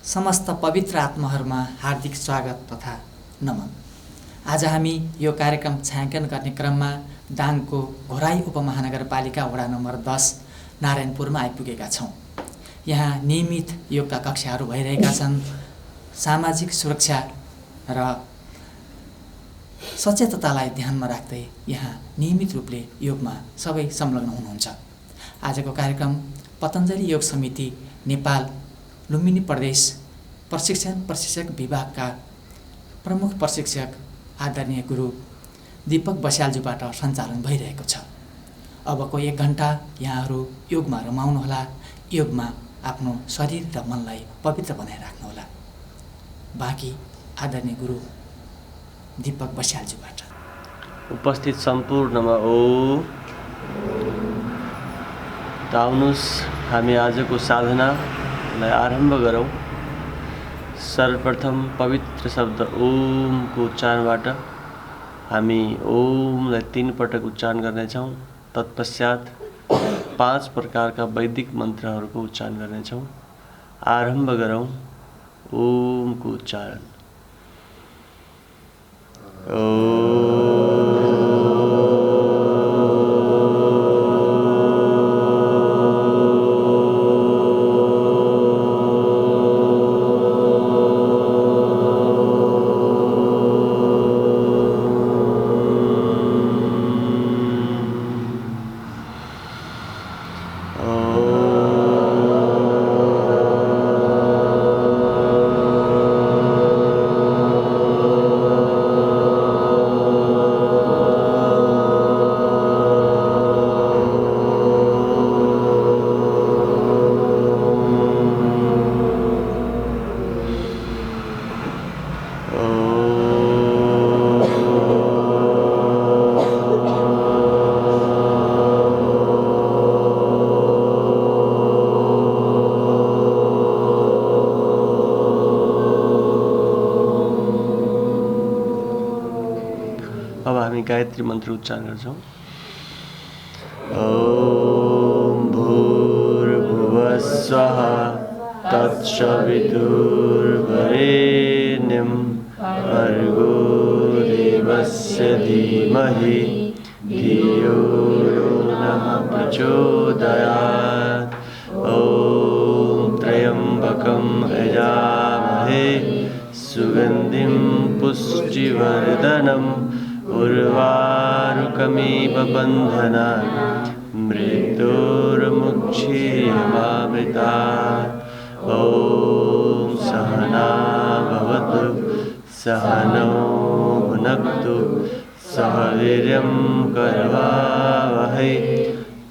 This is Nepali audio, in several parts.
समस्त पवित्र आत्माहरूमा हार्दिक स्वागत तथा नमन। आज हामी यो कार्यक्रम छायाङ्कन गर्ने क्रममा दाङको घोराई उपमहानगरपालिका वडा नम्बर 10 नारायणपुरमा आइपुगेका छौँ। यहाँ नियमित योगका कक्षाहरू भइरहेका छन्। सामाजिक सुरक्षा र सचेततालाई ध्यानमा राख्दै यहाँ नियमित रूपले योगमा सबै संलग्न हुनुहुन्छ। आजको कार्यक्रम पतञ्जलि योग समिति नेपाल लुम्बिनी प्रदेश प्रशिक्षक विभागका प्रमुख प्रशिक्षक आदरणीय गुरु दीपक बस्यालज्यूबाट सञ्चालन भइरहेको छ। अबको 1 घण्टा यहाँहरू योगमा रमाउनुहोला। योगमा आफ्नो शरीर र मनलाई पवित्र बनाइराख्नुहोला। बाँकी आदरणीय गुरु दीपक बस्यालज्यूबाट। उपस्थित सम्पूर्णमा आउनुहोस्, हामी आजको साधनालाई आरम्भ गरौँ। सर्वप्रथम पवित्र शब्द ओमको उच्चारणबाट हामी ओमलाई 3 पटक उच्चारण गर्नेछौँ। तत्पश्चात 5 प्रकारका वैदिक मन्त्रहरूको उच्चारण गर्नेछौँ। आरम्भ गरौँ ओमको उच्चारण। गायत्री मन्त्र उच्चारण गर्छौँ। ओम भूर्भुवः स्वः तत्सवितुर्वरेण्यं भर्गो देवस्य धीमहि धियो यो नः प्रचोदयात्। ओम त्र्यम्बकं यजामहे सुगन्धिं पुष्टिवर्धनम् उर्वारुकमिव बन्धनान् मृत्योर्मुक्षीयमामृतात्। ॐ सहना भवतु सहनौ भुनक्तु सह वीर्यं करवावहै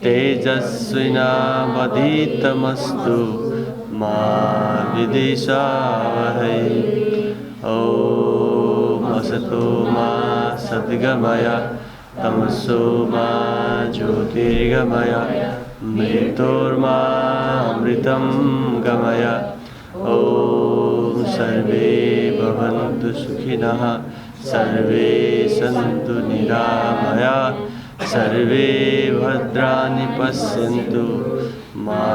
तेजस्विनावधीतमस्तु मा विद्विषावहै। ॐ असतो मा सद्गमय तमसो मा ज्योतिर्गमय मृत्योर्मा अमृतं गमय। ॐ सर्वे भवन्तु सुखिनः सर्वे सन्तु निरामयाः सर्वे भद्राणि पश्यन्तु मा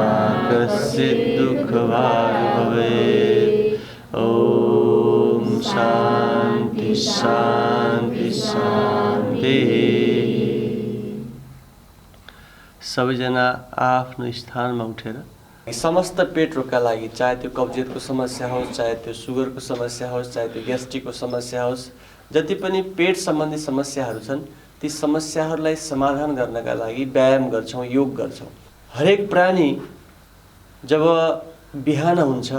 कश्चित् दुःखभाग् भवेत्। ॐ शान्ति शान्ति शान्ति। सबैजना आफ्नो स्थानमा उठेर समस्त पेट रोगका लागि, चाहे त्यो कब्जियतको समस्या होस्, चाहे त्यो सुगरको समस्या होस्, चाहे त्यो ग्यास्ट्रिकको समस्या होस्, जति पनि पेट सम्बन्धी समस्याहरू छन् ती समस्याहरूलाई समाधान गर्नका लागि व्यायाम गर्छौँ, योग गर्छौँ। हरेक प्राणी जब बिहान हुन्छ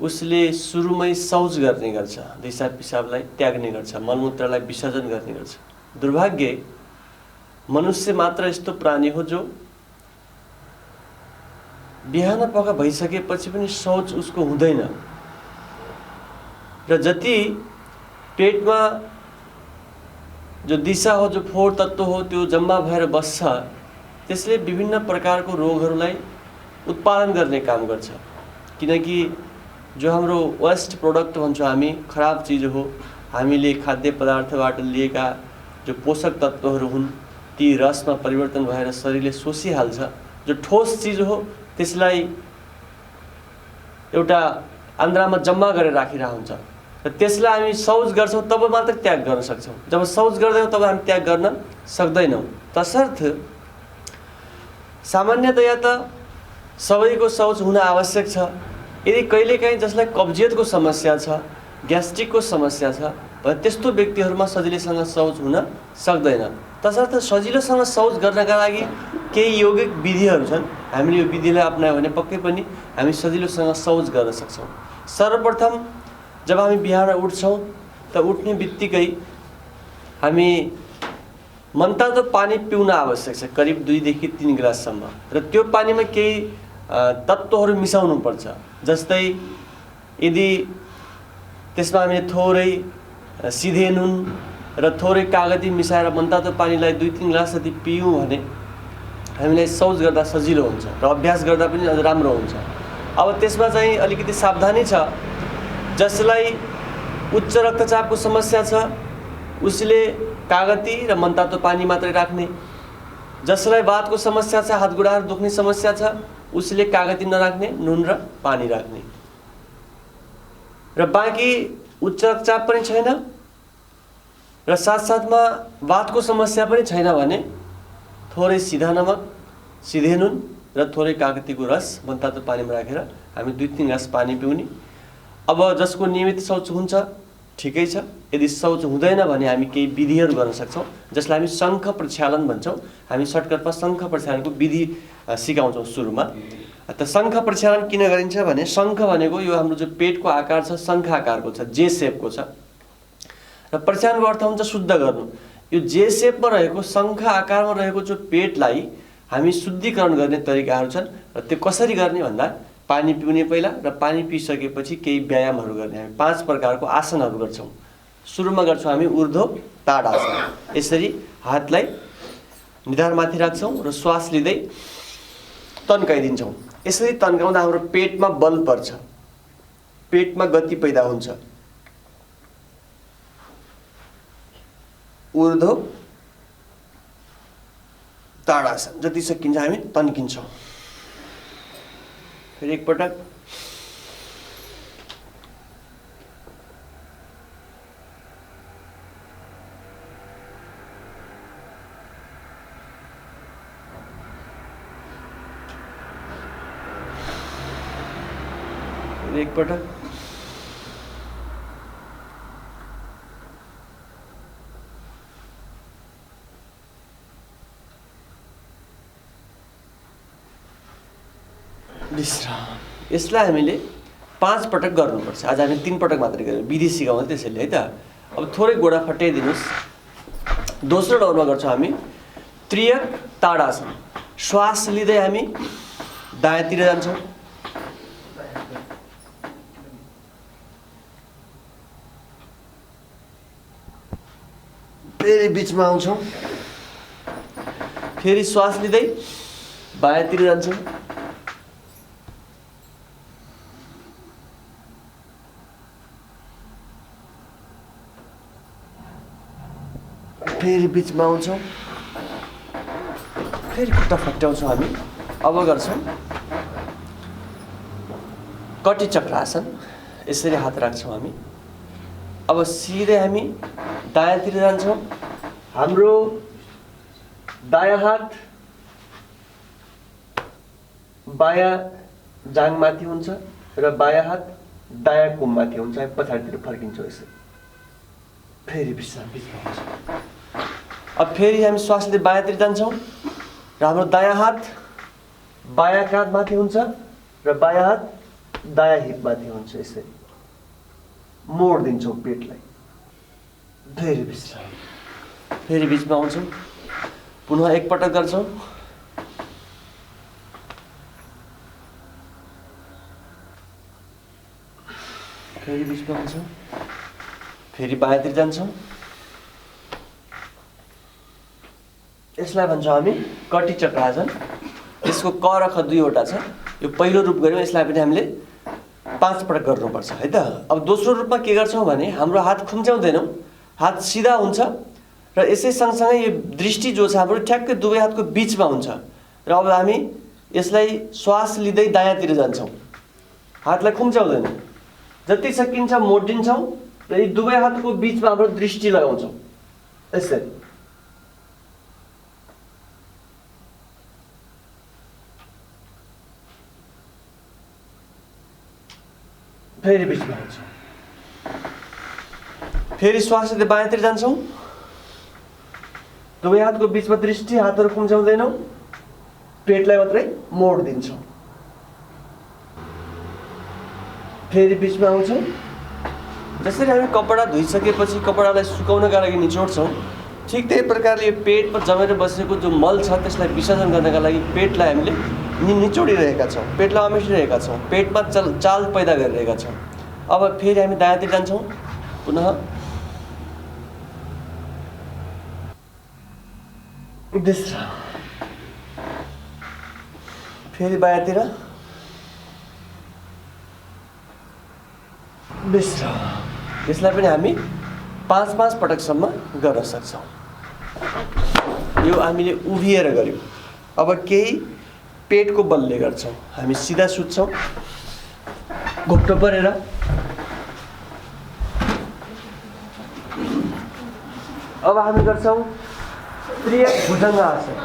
उसले सुरुमै शौच गर्ने गर्छ, दिसा पिसाबलाई त्याग्ने गर्छ, मलमूत्रलाई विसर्जन गर्ने गर्छ। दुर्भाग्य मनुष्य मात्र यस्तो प्राणी हो जो बिहान पख भइसकेपछि पनि शौच उसको हुँदैन र जति पेटमा जो दिशा हो, जो फोहोर तत्त्व हो, त्यो जम्मा भएर बस्छ, त्यसले विभिन्न प्रकारको रोगहरूलाई उत्पादन गर्ने काम गर्छ। किनकि जो हाम्रो वेस्ट प्रोडक्ट भन्छौँ हामी, खराब चिज हो, हामीले खाद्य पदार्थबाट लिएका जो पोषक तत्त्वहरू हुन् ती रसमा परिवर्तन भएर शरीरले सोचिहाल्छ। जो ठोस चिज हो त्यसलाई एउटा आन्द्रामा जम्मा गरेर राखिरहेको हुन्छ र त्यसलाई हामी शौच गर्छौँ तब मात्र त्याग गर्न सक्छौँ। जब शौच गर्दैनौँ तब हामी त्याग गर्न सक्दैनौँ। तसर्थ सामान्यतया त सबैको शौच हुन आवश्यक छ। यदि कहिलेकाहीँ जसलाई कब्जियतको समस्या छ, ग्यास्ट्रिकको समस्या छ भने त्यस्तो व्यक्तिहरूमा सजिलैसँग शौच हुन सक्दैन। तसर्थ सजिलोसँग शौच गर्नका लागि केही यौगिक विधिहरू छन्। हामीले यो विधिलाई अपनायो भने पक्कै पनि हामी सजिलोसँग शौच गर्न सक्छौँ। सर्वप्रथम जब हामी बिहान उठ्छौँ त उठ्ने बित्तिकै हामी मनतातो पानी पिउन आवश्यक छ, करिब 2 देखि 3 गिलाससम्म। र त्यो पानीमा केही तत्त्वहरू मिसाउनु पर्छ। जस्तै यदि त्यसमा हामीले थोरै सिधे नुन र थोरै कागती मिसाएर मनतातो पानीलाई 2-3 गिलास जति पियौँ भने हामीलाई शौच गर्दा सजिलो हुन्छ र अभ्यास गर्दा पनि अझ राम्रो हुन्छ। अब त्यसमा चाहिँ अलिकति सावधानी छ। जसलाई उच्च रक्तचापको समस्या छ उसले कागती र मनतातो पानी मात्रै राख्ने, जसलाई वातको समस्या छ, हात खुट्टाहरू दुख्ने समस्या छ उसले कागती नराख्ने, नुन र पानी राख्ने। र बाँकी उच्च रक्तचाप पनि छैन र साथसाथमा वातको समस्या पनि छैन भने थोरै सिधा नमक, सिधे नुन र थोरै कागतीको रस मनतातो पानीमा राखेर हामी 2-3 गिलास पानी पिउने। अब जसको नियमित शौच हुन्छ ठिकै छ। यदि शौच हुँदैन भने हामी केही विधिहरू गर्न सक्छौँ जसलाई हामी शङ्ख प्रक्षालन भन्छौँ। हामी सर्टकटमा शङ्ख प्रक्षालनको विधि सिकाउँछौँ सुरुमा। त शङ्ख प्रक्षालन किन गरिन्छ भने शङ्ख भनेको यो हाम्रो जो पेटको आकार छ शङ्ख आकारको छ, जे सेपको छ। र प्रक्षालनको अर्थ हुन्छ शुद्ध गर्नु। यो जे सेपमा रहेको शङ्ख आकारमा रहेको जो पेटलाई हामी शुद्धिकरण गर्ने तरिकाहरू छन्। र त्यो कसरी गर्ने भन्दा पानी पिउने पहिला र पानी पिइसकेपछि केही व्यायामहरू गर्ने। हामी 5 प्रकारको आसनहरू गर्छौँ। सुरुमा गर्छौँ हामी ऊर्ध्व ताडासन। यसरी हातलाई निधारमाथि राख्छौँ र श्वास लिँदै तन्काइदिन्छौँ। यसरी तन्काउँदा हाम्रो पेटमा बल पर्छ, पेटमा गति पैदा हुन्छ। ऊर्ध्व ताडासन जति सकिन्छ हामी तन्किन्छौँ। फेरि एकपटक एकपटक विश्राम। यसलाई हामीले 5 पटक गर्नुपर्छ। आज हामी 3 पटक मात्रै गर्यौँ, विधि सिकाउँदै त्यसैले है त। अब थोरै गोडा फटाइदिनुहोस्। दोस्रो दौरमा गर्छौँ हामी त्रियक ताडासन। श्वास लिँदै हामी दायाँतिर जान्छौँ, फेरि बिचमा आउँछौँ, फेरि श्वास लिँदै बायाँतिर जान्छौँ, फेरि बिचमा आउँछौँ, फेरि खुट्टा फट्याउँछौँ हामी। अब गर्छौँ कटी चक्रासन। यसरी हात राख्छौँ हामी। अब सिधै हामी दायाँतिर जान्छौँ। हाम्रो दायाँ हात बायाँ जाङमाथि हुन्छ र बायाँ हात दायाँ कुममाथि हुन्छ। हामी पछाडितिर फर्किन्छौँ यसरी। फेरि विश्राम बिचमा हुन्छ। अब फेरि हामी श्वास लिँदै बायाँतिर जान्छौँ र हाम्रो दायाँ हात बायाँ काँधमाथि हुन्छ र बायाँ हात दायाँ हिपमाथि हुन्छ। यसरी मोड दिन्छौँ पेटलाई। फेरि विश्राम, फेरि बिचमा आउँछौँ, पुनः एकपटक गर्छौँ, फेरि बिचमा आउँछौँ, फेरि बायाँतिर जान्छौँ। यसलाई भन्छौँ हामी कटी चक्रासन। यसको क र ख 2वटा छ। यो पहिलो रूप गऱ्यौँ, यसलाई पनि हामीले 5 पटक गर्नुपर्छ है त। अब दोस्रो रूपमा के गर्छौँ भने हाम्रो हात खुम्च्याउँदैनौँ, हात सिधा हुन्छ र यसै सँगसँगै यो दृष्टि जो छ हाम्रो ठ्याक्कै दुवै हातको बिचमा हुन्छ। र अब हामी यसलाई श्वास लिँदै दायाँतिर जान्छौँ। हातलाई खुम्च्याउँदैन, जति सकिन्छ मोडिन्छौँ र यी दुवै हातको बिचमा हाम्रो दृष्टि लगाउँछौँ यसरी। फेरि बिचमा आउँछौँ, फेरि श्वास लिँदै बायाँतिर जान्छौँ, दुवै हातको बिचमा दृष्टि, हातहरू खुम्च्याउँदैनौँ, पेटलाई मात्रै मोड दिन्छौँ। फेरि बिचमा आउँछौँ, जसरी हामी कपडा धोइसकेपछि कपडालाई सुकाउनका लागि निचोड्छौँ, ठिक त्यही प्रकारले यो पेटमा जमेर बसेको जो मल छ त्यसलाई विसर्जन गर्नका लागि पेटलाई हामीले निचोडिरहेका छौँ, पेटलाई अमेटिरहेका छौँ, पेटमा चाल पैदा गरिरहेका छौँ। अब फेरि हामी दायाँतिर जान्छौँ, पुनः विश्राम, फेरि बायाँतिर विश्राम। यसलाई पनि हामी 5-5 पटकसम्म गर्न सक्छौँ। यो हामीले उभिएर गर्यौँ। अब केही पेटको बलले गर्छौँ। हामी सिधा सुत्छौँ, घुट्टो परेर, अब हामी गर्छौँ त्रियक भुजङ्गासन।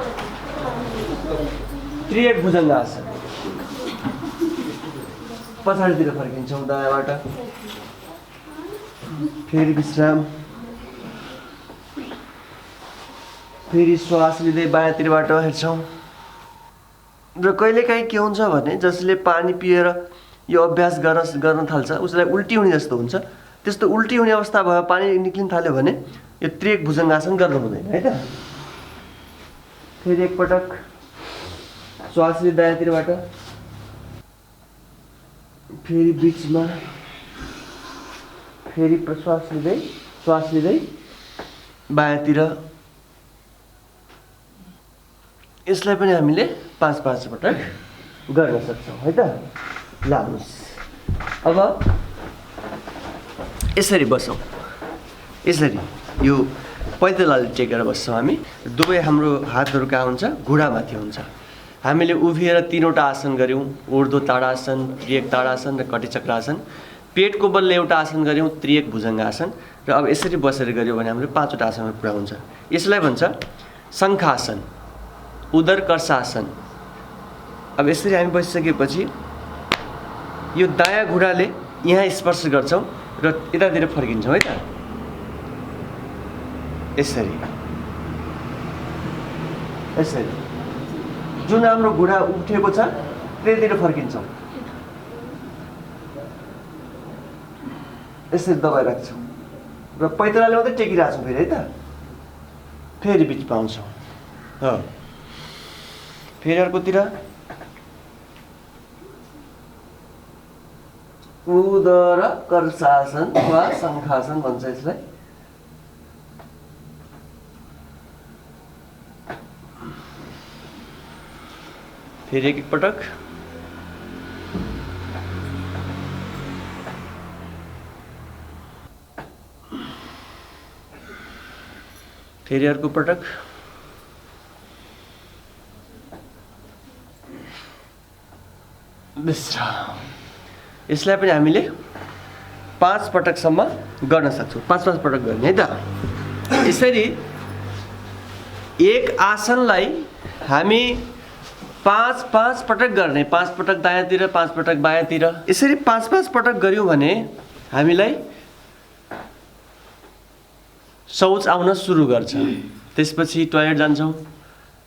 त्रियक भुजङ्गासन, पछाडितिर फर्किन्छौँ दायाँबाट, फेरि विश्राम, फेरि श्वास लिँदै बायाँतिरबाट हेर्छौँ। र कहिलेकाहीँ के हुन्छ भने जसले पानी पिएर यो अभ्यास गर्न थाल्छ उसलाई उल्टी हुने जस्तो हुन्छ। त्यस्तो उल्टी हुने अवस्था भयो, पानी निक्लिन थाल्यो भने यो त्रियक भुजङ्गासन गर्नु हुँदैन है त। फेरि एकपटक श्वास लिँदै दायाँतिरबाट, फेरि बिचमा, फेरि श्वास लिँदै बायाँतिर। यसलाई पनि हामीले 5-5 पटक गर्न सक्छौँ है त। लाग्नुहोस्, अब यसरी बसौँ, यसरी यो पैतालाले टेकेर बस्छौँ हामी। दुवै हाम्रो हातहरू कहाँ हुन्छ? घुँडामाथि हुन्छ। हामीले उभिएर 3वटा आसन गऱ्यौँ, ऊर्ध्व ताडासन, त्रियक ताडासन र कटिचक्रासन। पेटको बलले एउटा आसन गऱ्यौँ, त्रियक भुजङ्गासन। र अब यसरी बसेर गऱ्यौँ भने हाम्रो 5वटा आसनमा पुरा हुन्छ। यसलाई भन्छ शङ्खासन, उदर कर्षासन। अब यसरी हामी बसिसकेपछि यो दायाँ घुँडाले यहाँ स्पर्श गर्छौँ र यतातिर फर्किन्छौँ है त। यसरी यसरी जुन हाम्रो घुँडा उठेको छ त्यतिर फर्किन्छौँ, यसरी दबाई राख्छौँ र पैतालाले मात्रै टेकिरहेको छौँ फेरि है त। फेरि बिचमा आउँछौँ, फेरि अर्कोतिर उदर कर्षासन वा शङ्खासन भन्छ यसलाई। फेरि एक पटक, फेरि अर्को पटक, विश्राम। यसलाई पनि हामीले 5 पटकसम्म गर्न सक्छौँ। 5-5 पटक गर्ने है त। यसरी एक आसनलाई हामी 5-5 पटक गर्ने, 5 पटक दायाँतिर, 5 पटक बायाँतिर। यसरी 5-5 पटक गऱ्यौँ भने हामीलाई शौच आउन सुरु गर्छ। त्यसपछि टोयलेट जान्छौँ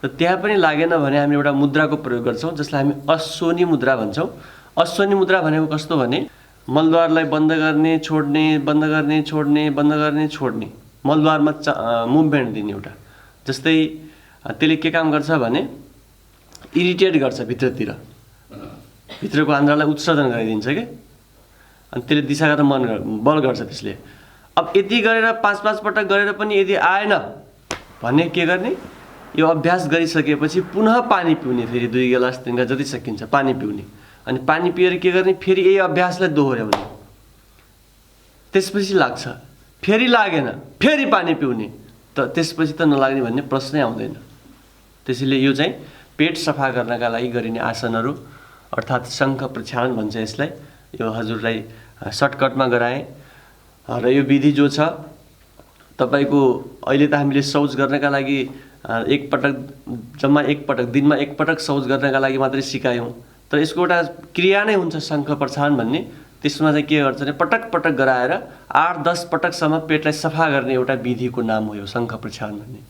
र त्यहाँ पनि लागेन भने हामी एउटा मुद्राको प्रयोग गर्छौँ जसलाई हामी अश्वनी मुद्रा भन्छौँ। अश्वनी मुद्रा भनेको कस्तो भने मलद्वारलाई बन्द गर्ने, छोड्ने, बन्द गर्ने, छोड्ने, बन्द गर्ने, छोड्ने, मलद्वारमा मुभमेन्ट दिने एउटा। जस्तै त्यसले के काम गर्छ भने इरिटेट गर्छ भित्रतिर, भित्रको आन्द्रालाई उत्सर्जन गरिदिन्छ क्या। अनि त्यसले दिशागत बल गर्छ त्यसले। अब यति गरेर 5-5 पटक गरेर पनि यदि आएन भने के गर्ने? यो अभ्यास गरिसकेपछि पुनः पानी पिउने, फेरि 2 गिलास 3 गिलास जति सकिन्छ पानी पिउने। अनि पानी पिएर के गर्ने? फेरि यही अभ्यासलाई दोहोऱ्याउने। त्यसपछि लाग्छ, फेरि लागेन, फेरि पानी पिउने, त त्यसपछि त नलाग्ने भन्ने प्रश्नै आउँदैन। त्यसैले यो चाहिँ पेट सफा गर्नका लागि गरिने आसनहरू अर्थात् शङ्ख प्रक्षालन भन्छ यसलाई। यो हजुरलाई सर्टकटमा गराएँ। र यो विधि जो छ तपाईको अहिले त हामीले शौच गर्नका लागि जम्मा एकपटक दिनमा एकपटक शौच गर्नका लागि मात्रै सिकायौँ, तर यसको एउटा क्रिया नै हुन्छ शङ्ख प्रक्षालन भन्ने। त्यसमा चाहिँ के गर्छ भने पटक पटक गराएर 8-10 पटकसम्म पेटलाई सफा गर्ने एउटा विधिको नाम हो यो शङ्ख प्रक्षालन भन्ने।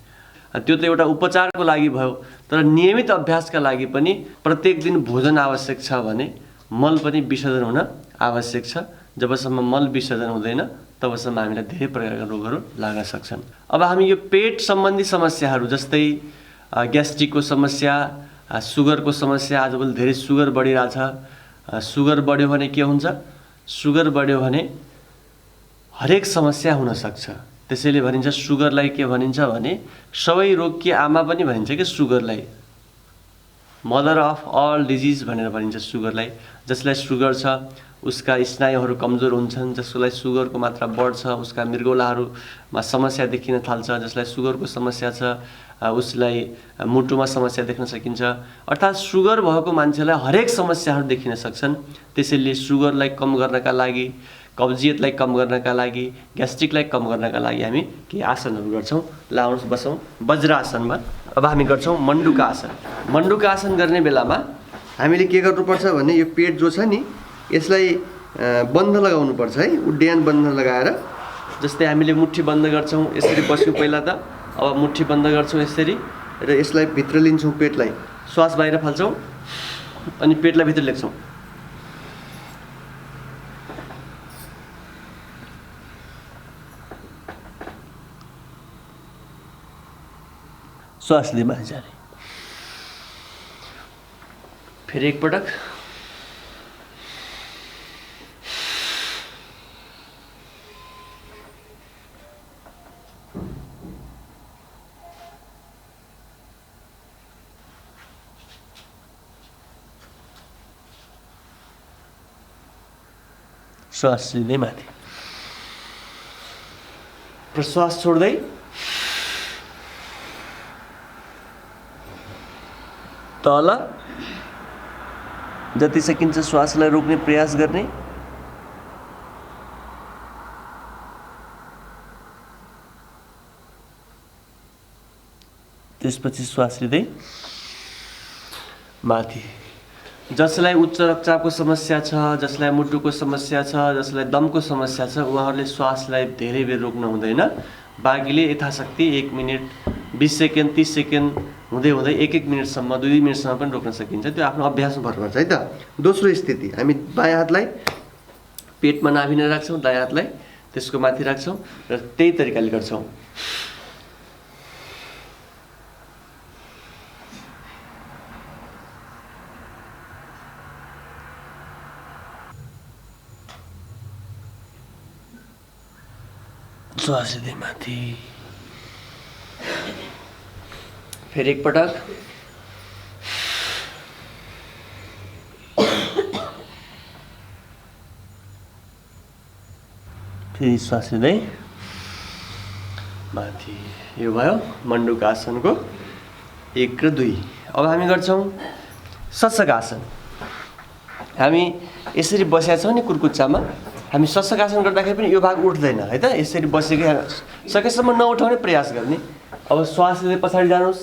त्यो त एउटा उपचारको लागि भयो, तर नियमित अभ्यासका लागि पनि प्रत्येक दिन भोजन आवश्यक छ भने मल पनि विसर्जन हुन आवश्यक छ। जबसम्म मल विसर्जन हुँदैन तबसम्म हामीलाई धेरै प्रकारका रोगहरू लाग्न सक्छन्। अब हामी यो पेट सम्बन्धी समस्याहरू जस्तै ग्यास्ट्रिकको समस्या, सुगरको समस्या, आजकल धेरै सुगर बढिरहेछ। सुगर बढ्यो भने के हुन्छ? सुगर बढ्यो भने हरेक समस्या हुन सक्छ। त्यसैले भनिन्छ सुगरलाई के भनिन्छ भने सबै रोगकी आमा पनि भनिन्छ कि सुगरलाई, मदर अफ अल डिजिज भनेर भनिन्छ सुगरलाई। जसलाई सुगर छ उसका स्नायुहरू कमजोर हुन्छन्, जसलाई सुगरको मात्रा बढ्छ उसका मृगौलाहरूमा समस्या देखिन थाल्छ, जसलाई सुगरको समस्या छ उसलाई मुटुमा समस्या देख्न सकिन्छ। अर्थात् सुगर भएको मान्छेलाई हरेक समस्याहरू देखिन सक्छन्। त्यसैले सुगरलाई कम गर्नका लागि, कब्जियतलाई कम गर्नका लागि, ग्यास्ट्रिकलाई कम गर्नका लागि हामी केही आसनहरू गर्छौँ। लाउनुहोस्, बसौँ वज्रासनमा। अब हामी गर्छौँ मण्डुका आसन। मण्डुका आसन गर्ने बेलामा हामीले के गर्नुपर्छ भने यो पेट जो छ नि यसलाई बन्ध लगाउनुपर्छ है, उड्डयन बन्ध लगाएर। जस्तै हामीले मुट्ठी बन्द गर्छौँ, यसरी बस्यौँ पहिला त, अब मुट्ठी बन्द गर्छौँ यसरी र यसलाई भित्र लिन्छौँ, पेटलाई श्वास बाहिर फाल्छौँ अनि पेटलाई भित्र लेख्छौँ। श्वास लिँदै माथि जाने। फेरि एकपटक श्वास लिँदै माथि, प्रश्वास छोड्दै तल, जति सकिन्छ श्वासलाई रोक्ने प्रयास गर्ने। त्यसपछि श्वास लिँदै माथि। जसलाई उच्च रक्तचापको समस्या छ, जसलाई मुटुको समस्या छ, जसलाई दमको समस्या छ उहाँहरूले श्वासलाई धेरै बेर रोक्न हुँदैन। बाँकीले यथाशक्ति 1 मिनट 20 सेकेन्ड 30 सेकेन्ड हुँदै हुँदै 1-1 मिनटसम्म 2-2 मिनटसम्म पनि रोक्न सकिन्छ। त्यो आफ्नो अभ्यासमा भर पर्छ है त। दोस्रो स्थिति, हामी बायाँ हातलाई पेटमा नाभिने राख्छौँ, दायाँ हातलाई त्यसको माथि राख्छौँ र त्यही तरिकाले गर्छौँ। श्वास लिँदै माथि, फेरि एकपटक, फेरि श्वास लिँदै माथि। यो भयो मण्डुका आसनको 1 र 2। अब हामी गर्छौँ शशकासन। हामी यसरी बसेका छौँ नि कुर्कुच्चामा, हामी शशकासन गर्दाखेरि पनि यो भाग उठ्दैन है त। यसरी बसेकै सकेसम्म नउठाउने प्रयास गर्ने। अब श्वास लिँदै पछाडि जानुहोस्,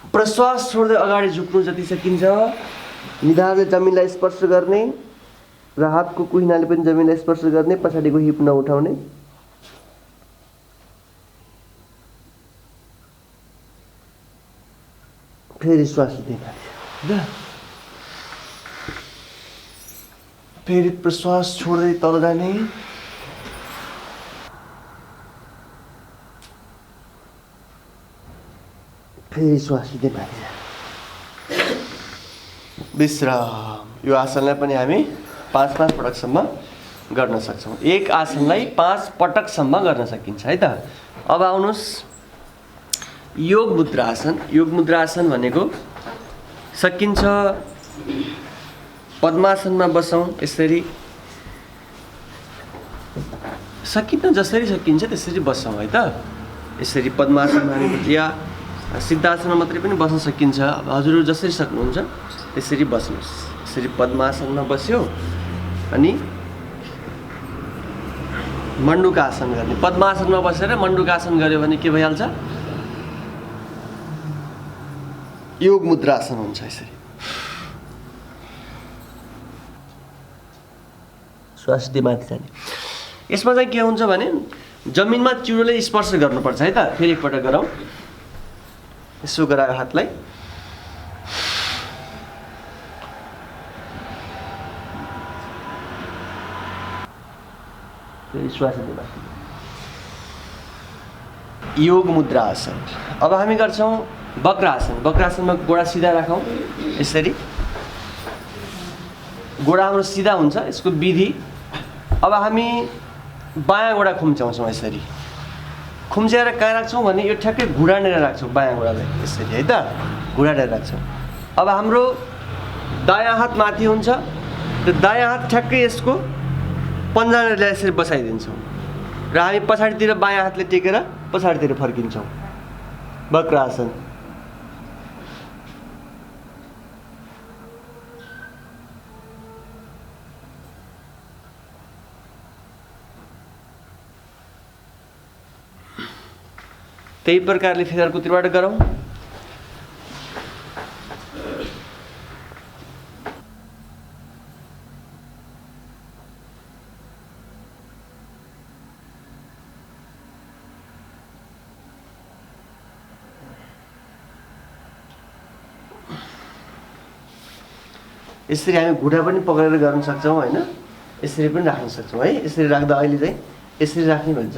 प्रश्वास छोड्दै अगाडि झुक्नु जति सकिन्छ, निधारले जमिनलाई स्पर्श गर्ने र हातको कुहिनाले पनि जमिनलाई स्पर्श गर्ने, पछाडिको हिप नउठाउने। फेरि श्वास लिँदै माथि, फेरि प्रश्वास छोड्दै तल जाने, फेरि श्वास लिँदै माथि जाने, विश्राम। यो आसनलाई पनि हामी 5-5 पटकसम्म गर्न सक्छौँ। एक आसनलाई 5 पटकसम्म गर्न सकिन्छ है त। अब आउनुहोस् योग मुद्रा आसन। योग मुद्रा आसन भनेको सकिन्छ पद्मासनमा बसौँ, यसरी सकिन्न जसरी सकिन्छ त्यसरी बसौँ है त। यसरी पद्मासनमा या सिद्धासनमा मात्रै पनि बस्न सकिन्छ। हजुरहरू जसरी सक्नुहुन्छ त्यसरी बस्नुहोस्। यसरी पद्मासनमा बस्यो अनि मण्डुकासन गर्ने। पद्मासनमा बसेर मण्डुकासन गर्यो भने के भइहाल्छ? योग मुद्रासन हुन्छ। यसरी श्वास माथि जाने। यसमा चाहिँ के हुन्छ भने जमिनमा चिउरोले स्पर्श गर्नुपर्छ है त। फेरि एकपल्ट गरौँ। यसो गरायो हातलाई। फेरि श्वास माथि। योग मुद्रा आसन। अब हामी गर्छौँ वक्रासन। वक्रासनमा गोडा सिधा राखौँ यसरी। गोडा हाम्रो सिधा हुन्छ। यसको विधि, अब हामी बायाँ गोडा खुम्च्याउँछौँ यसरी। खुम्च्याएर कहाँ राख्छौँ भने यो ठ्याक्कै घुँडानेर राख्छौँ बायाँ गोडालाई यसरी है त। घुँडानेर राख्छौँ। अब हाम्रो दायाँ हात माथि हुन्छ। त्यो दायाँ हात ठ्याक्कै यसको पन्जानेरलाई यसरी बसाइदिन्छौँ र हामी पछाडितिर बायाँ हातले टेकेर पछाडितिर फर्किन्छौँ। वक्रासन। त्यही प्रकारले फेरि अर्कोतिरबाट गरौँ। यसरी हामी घुँडा पनि पक्रेर गर्न सक्छौँ होइन। यसरी पनि राख्न सक्छौँ है। यसरी राख्दा अहिले चाहिँ यसरी राख्ने भन्छ।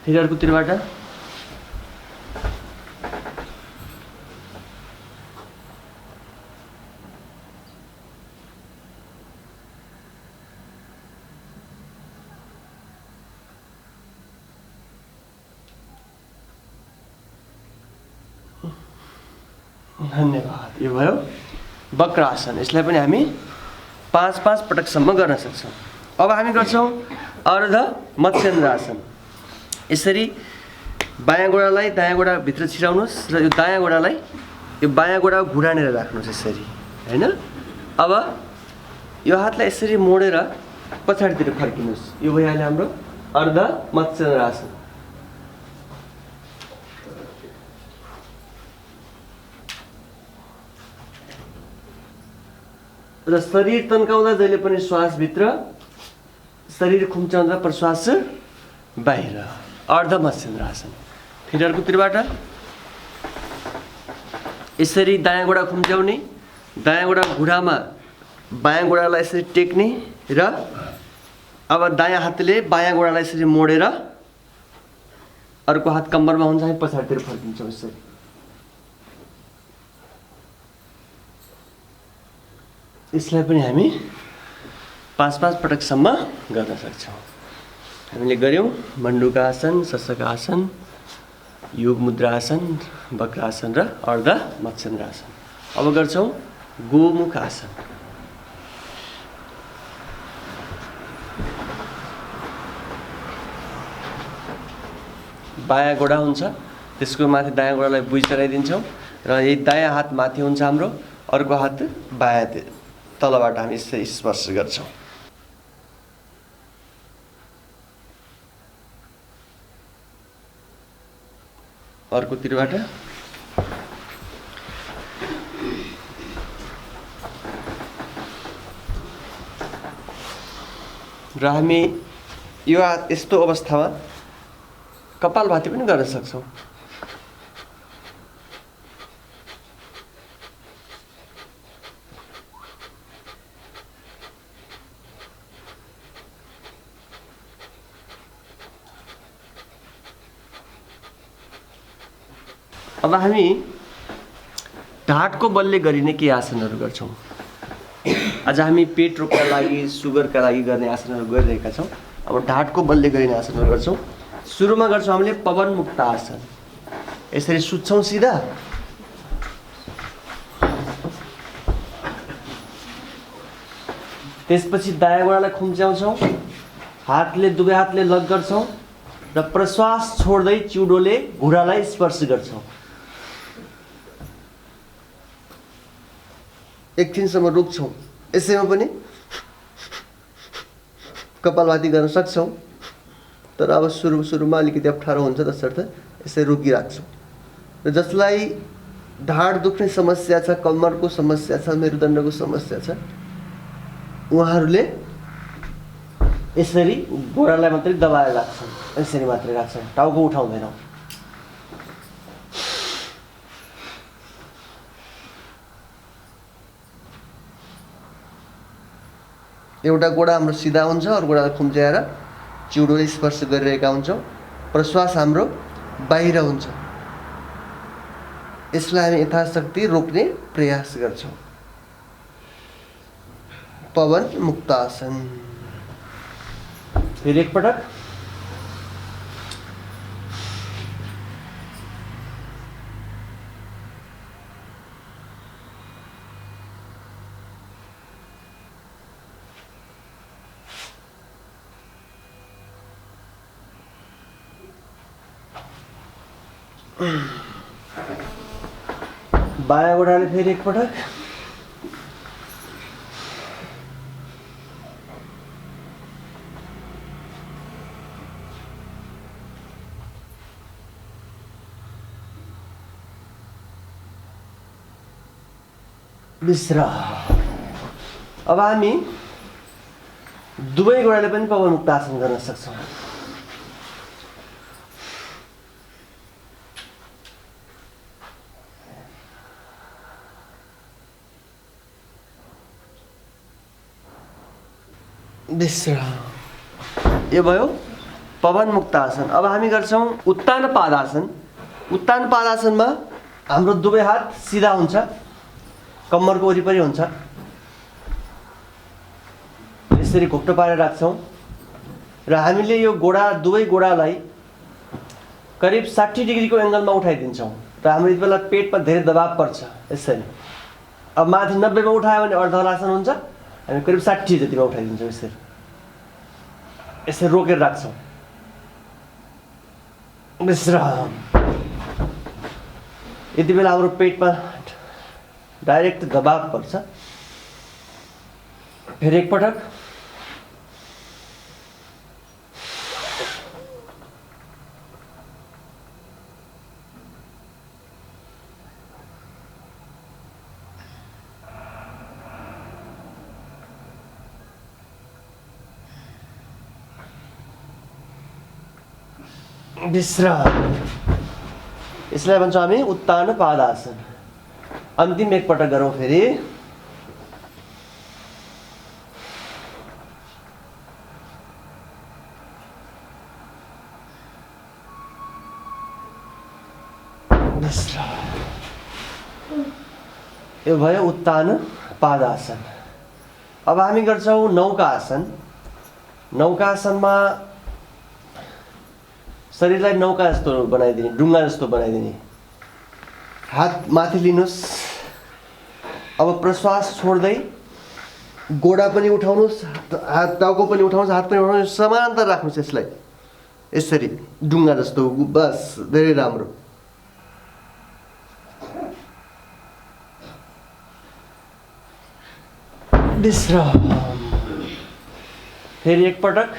फेरि अर्कोतिरबाट धन्यवाद। यो भयो वक्रासन। यसलाई पनि हामी 5 पटकसम्म गर्न सक्छौँ। अब हामी गर्छौँ अर्ध मत्स्येन्द्रासन। यसरी बायाँ गोडालाई दायाँ गोडा भित्र छिराउनुहोस् र यो दायाँ गोडालाई यो बायाँ गोडा घुँडानेर राख्नुहोस् यसरी होइन। अब यो हातलाई यसरी मोडेर पछाडितिर फर्किनुहोस्। यो भइहाल्यो हाम्रो अर्ध मत्स्येन्द्रासन। र शरीर तन्काउँदा जहिले पनि श्वासभित्र, शरीर खुम्च्याउँदा प्रश्वास बाहिर। अर्ध मत्स्येन्द्रासन। फेरि अर्कोतिरबाट यसरी दायाँ गोडा खुम्च्याउने, दायाँ गोडा घुँडामा बायाँ गोडालाई यसरी टेक्ने र अब दायाँ हातले बायाँ गोडालाई यसरी मोडेर अर्को हात कम्मरमा हुन्छ हामी पछाडितिर फर्किन्छौँ यसरी। यसलाई पनि हामी 5 पटकसम्म गर्न सक्छौँ। हामीले गऱ्यौँ मण्डुकासन, शशकासन, योग मुद्रासन, वक्रासन र अर्ध मत्स्येन्द्रासन। अब गर्छौँ गोमुख आसन। बायाँ गोडा हुन्छ, त्यसको माथि दायाँ गोडालाई बुझ चढाइदिन्छौँ र यही दायाँ हात माथि हुन्छ हाम्रो, अर्को हात बायाँ तलबाट हामी यसरी स्पर्श गर्छौँ। अर्कोतिरबाट र हामी यो यस्तो अवस्थामा कपालभाती पनि गर्न सक्छौँ। अब हामी ढाडको बलले गरिने के आसनहरू गर्छौँ। आज हामी पेट रोगका लागि, सुगरका लागि गर्ने आसनहरू गरिरहेका छौँ। अब ढाडको बलले गरिने आसनहरू गर्छौँ। सुरुमा गर्छौँ हामीले पवन मुक्त आसन। यसरी सुत्छौँ सिधा, त्यसपछि दायाँ गोडालाई खुम्च्याउँछौँ, हातले दुवै हातले लक गर्छौँ र प्रश्वास छोड्दै चिउडोले घुँडालाई स्पर्श गर्छौँ। एकछिनसम्म रोक्छौँ, यसैमा पनि कपालभाती गर्न सक्छौँ, तर अब सुरुमा अलिकति अप्ठ्यारो हुन्छ, तसर्थ यसै रोकिराख्छौँ। र जसलाई ढाड दुख्ने समस्या छ, कम्मरको समस्या छ, मेरुदण्डको समस्या छ, उहाँहरूले यसरी गोडालाई मात्रै दबाएर राख्छन्, यसरी मात्रै राख्छन्, टाउको उठाउँदैनौँ। एउटा गोडा हाम्रो सिधा हुन्छ, अरू गोडालाई खुम्च्याएर चिउडोले स्पर्श गरिरहेका हुन्छौँ। प्रश्वास हाम्रो बाहिर हुन्छ। यसलाई हामी यथाशक्ति रोक्ने प्रयास गर्छौँ। पवन मुक्तासन। फेरि एकपटक। बायाँ गोडाले फेरि एकपटक। विश्राम। अब हामी दुवै गोडाले पनि पवन मुक्तासन गर्न सक्छौँ। विश्राम। यो भयो पवन मुक्तासन। अब हामी गर्छौँ उत्तान पादासन। उत्तान पादासनमा हाम्रो दुवै हात सिधा हुन्छ, कम्मरको वरिपरि हुन्छ। यसरी घोप्टो पारेर राख्छौँ र हामीले यो दुवै गोडालाई करिब 60 डिग्रीको एङ्गलमा उठाइदिन्छौँ र हाम्रो यति बेला पेटमा धेरै दबाव पर्छ। यसरी अब माथि 90मा उठायो भने अर्धहलासन हुन्छ, हामी करिब 60 जतिमा उठाइदिन्छौँ। यसरी रोकेर राख्छौँ। विश्राम। यति बेला हाम्रो पेटमा डाइरेक्ट दबाव पर्छ। फेरि एकपटक। विश्राम। यसलाई भन्छौँ हामी उत्तान पादासन। अन्तिम एकपटक गरौँ फेरि। यो भयो उत्तान पादासन। अब हामी गर्छौँ नौकासन। नौकासनमा शरीरलाई नौका जस्तो बनाइदिने, डुङ्गा जस्तो बनाइदिने। हात माथि लिनुहोस्। अब प्रश्वास छोड्दै गोडा पनि उठाउनुहोस्, हात टाउको पनि उठाउनुहोस्, हात पनि उठाउनुहोस्, समान्तर राख्नुहोस् यसलाई। यसरी डुङ्गा जस्तो। बस, धेरै राम्रो। विश्राम। फेरि एकपटक।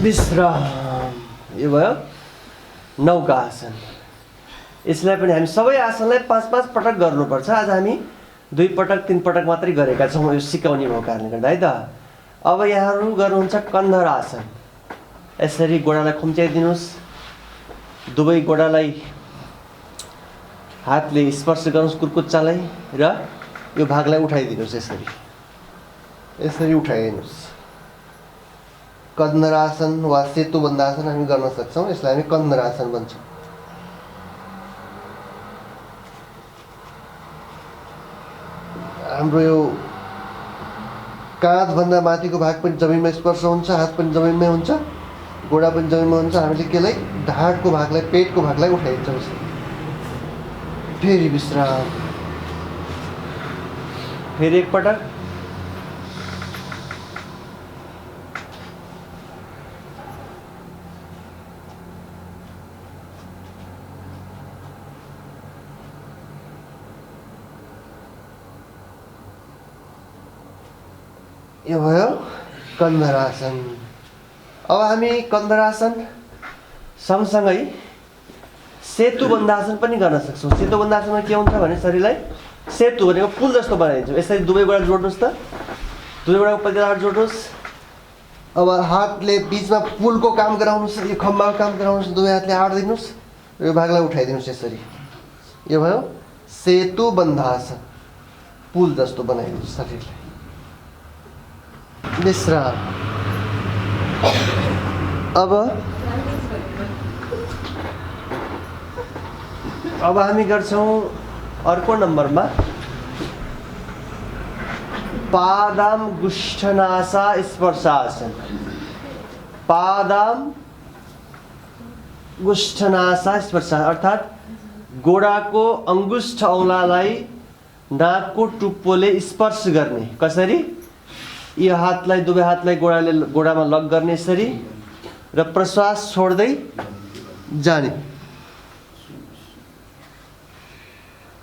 विश्राम। यो भयो नौका आसन। यसलाई पनि हामी सबै आसनलाई 5-5 पटक गर्नुपर्छ। आज हामी 2 पटक 3 पटक मात्रै गरेका छौँ, यो सिकाउने भएको कारणले गर्दा है त। अब यहाँहरू गर्नुहुन्छ कन्धर आसन। यसरी गोडालाई खुम्च्याइदिनुहोस्, दुवै गोडालाई हातले स्पर्श गर्नुहोस् कुर्कुच्चालाई र यो भागलाई उठाइदिनुहोस्। यसरी उठाइदिनुहोस्। कन्धरासन वा सेतु बन्धासन हामी गर्न सक्छौँ। यसलाई हामी कन्धरासन भन्छौँ। हाम्रो यो काँधभन्दा माथिको भाग पनि जमिनमा स्पर्श हुन्छ, हात पनि जमिनमै हुन्छ, गोडा पनि जमिनमा हुन्छ। हामीले केलाई ढाडको भागलाई, पेटको भागलाई उठाइदिन्छौँ। फेरि विश्राम। फेरि एकपटक। यो भयो कन्दरासन। अब हामी कन्दरासन सँगसँगै सेतु बन्धासन पनि गर्न सक्छौँ। सेतु बन्धासनमा के हुन्छ भने शरीरलाई सेतु भनेको पुल जस्तो बनाइदिन्छौँ। यसरी दुवै गोडा जोड्नुहोस् त, दुवै गोडाको पतिलाबाट जोड्नुहोस्। अब हातले बिचमा पुलको काम गराउनुहोस्, यो खम्बाको काम गराउनुहोस्। दुवै हातले आँटिदिनुहोस्, यो भागलाई उठाइदिनुहोस्। यसरी यो भयो सेतु बन्धासन, पुल जस्तो बनाइदिनुहोस् शरीरलाई। विश्राम। अब हामी गर्छौँ अर्को नम्बरमा पादाम गुष्ठनासा स्पर्शासन। पादाम गुष्ठनासा स्पर्शासन अर्थात् गोडाको अङ्गुष्ठ औँलालाई नाकको टुप्पोले स्पर्श गर्ने। कसरी? यो हातलाई, दुवै हातलाई गोडामा लक गर्ने यसरी, र प्रश्वास छोड्दै जाने।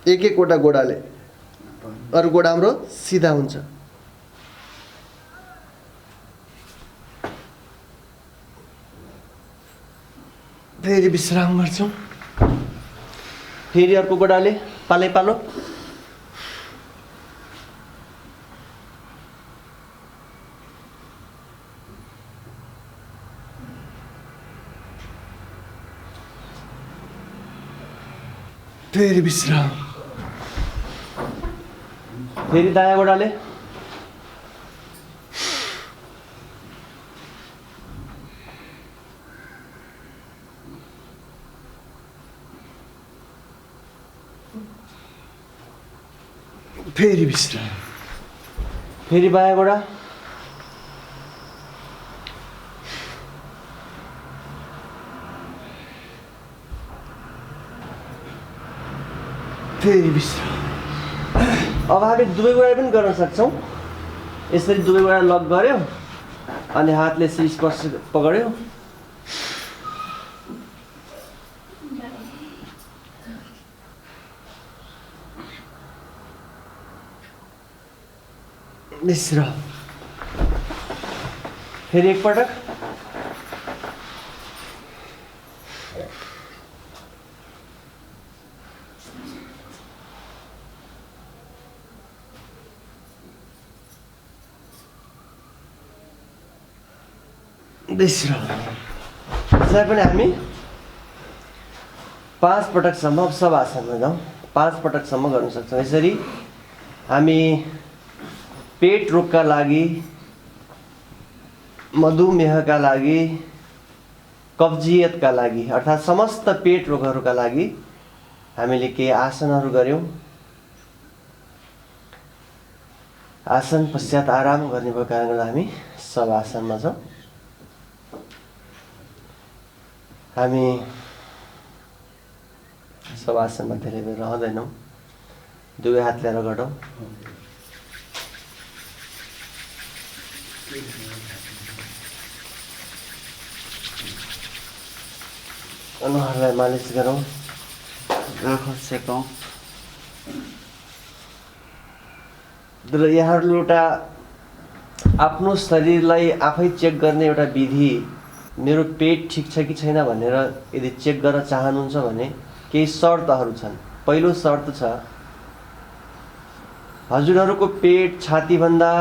एक एकवटा गोडाले, अरू गोडा हाम्रो सिधा हुन्छ। फेरि विश्राम गर्छौँ। फेरि अर्को गोडाले पालै पालो। फेरि विश्राम। फेरि दायाँ गोडाले। फेरि विश्राम। फेरि बायाँ गोडा। फेरि विश्राम। अब हामी दुवै गोडा पनि गर्न सक्छौँ। यसरी दुवै गोडा लक गऱ्यो अनि हातले यसरी स्पर्श पक्ड्यो। विश्राम। फेरि एकपटक। विश्राम। यसलाई पनि हामी 5 पटकसम्म सब आसनमा जाउँ। 5 पटकसम्म गर्न सक्छौँ। यसरी हामी पेट रोगका लागि, मधुमेहका लागि, कब्जियतका लागि अर्थात् समस्त पेट रोगहरूका लागि हामीले केही आसनहरू गऱ्यौँ। आसन पश्चात आराम गर्ने भएको कारणले गर्दा हामी सब आसनमा छौँ। हामी सब आसनमा धेरै बेर रहँदैनौँ। दुवै हातले रगडौँ। अनुहारलाई मालिस गरौँ। आँखा सेकौँ। र यहाँहरूले एउटा आफ्नो शरीरलाई आफै चेक गर्ने एउटा विधि, मेरो पेट ठिक छ कि छैन भनेर यदि चेक गर्न चाहनुहुन्छ भने केही शर्तहरू छन्। पहिलो शर्त छ, हजुरहरूको पेट छातीभन्दा